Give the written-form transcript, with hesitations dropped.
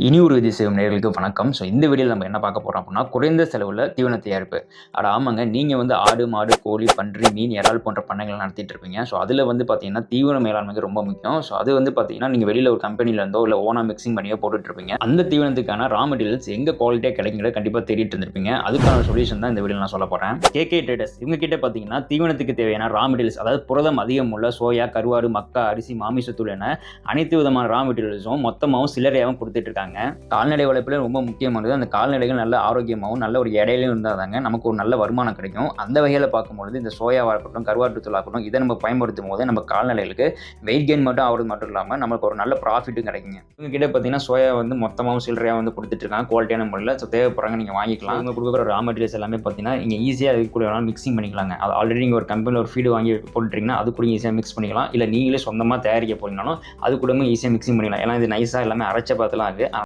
இனி ஒரு விதி செய்யும் நேயர்களுக்கு வணக்கம். இந்த வீடியோவில் நம்ம என்ன பார்க்க போகிறோம் அப்படின்னா, குறைந்த செலவில் தீவன தயாரிப்பு. ஆமாங்க, நீங்கள் ஆடு, மாடு, கோழி, பன்றி, மீன், இறால் போன்ற பண்ணைகள் நடத்திட்டு இருப்பீங்க. அதில் பார்த்தீங்கன்னா தீவன மேலாண்மைக்கு ரொம்ப முக்கியம். அது பார்த்தீங்கன்னா நீங்கள் வெளியில் ஒரு கம்பெனிலேருந்தோ இல்லை ஓனா மிக்சிங் பண்ணியோ போட்டுட்ருப்பீங்க. அந்த தீவனத்துக்கான ரா மெட்டீரியல்ஸ் எங்கே குவாலிட்டியாக கிடைக்குங்கிறத கண்டிப்பாக தேடிட்டு இருந்திருப்பீங்க. அதுக்கான சொல்யூஷன் தான் இந்த வீடியோ நான் சொல்ல போகிறேன். கேகே ட்ரேடர்ஸ் இவங்க கிட்ட பார்த்தீங்கன்னா தீவனத்துக்கு தேவையான ரா மெட்டீரியல்ஸ், அதாவது புரதம் அதிகம் உள்ள சோயா, கருவாடு, மக்கா, அரிசி, மாமிசத்தூள் என அனைத்து விதமான ரா மெட்டீரியல்ஸும் மொத்தமாகவும் சில்லறையாகவும் கொடுத்துட்டு இருக்காங்க. கால்நடை வளர்ப்பில் ரொம்ப முக்கியமானது அந்த கால்நடைகள் நல்ல ஆரோக்கியமாகவும் நல்ல ஒரு எடையிலையும் இருந்தால் தாங்க நமக்கு ஒரு நல்ல வருமானம் கிடைக்கும். அந்த வகையில் பார்க்கும்பொழுது இந்த சோயாவாக இருக்கட்டும், கருவாட்டுத்தூள் ஆகட்டும், இதை நம்ம பயன்படுத்தும் போது நம்ம கால்நடைகளுக்கு வெயிட் கெயின் மட்டும் ஆகிறது மட்டும் இல்லாமல் நமக்கு ஒரு நல்ல ப்ராஃபிட்டும் கிடைக்குங்க. இவங்க கிட்ட பார்த்தீங்கன்னா சோயா மொத்தமாகவும் சில்லறையாக கொடுத்துட்டு இருக்காங்க குவாலிட்டியான முறையில். தேவைப்படுறாங்க நீங்கள் வாங்கிக்கலாம். இவங்க கொடுக்குற ரா மெட்டீரியல்ஸ் எல்லாமே பார்த்தீங்கன்னா நீங்கள் ஈஸியாக அது கூட மிக்சிங் பண்ணிக்கலாங்க. அது ஆல்ரெடி நீங்கள் ஒரு கம்பெனியில் ஒரு ஃபீடு வாங்கி போட்டுட்டீங்கன்னா அது கூட ஈஸியாக மிக்ஸ் பண்ணிக்கலாம். இல்லை நீங்களே சொந்தமாக தயாரிக்க போறீங்கனாலும் அது கூட ஈஸியாக மிக்சிங் பண்ணிக்கலாம். ஏன்னா இது நைஸாக எல்லாமே அரைச்ச பார்த்துலாம் இருக்குது.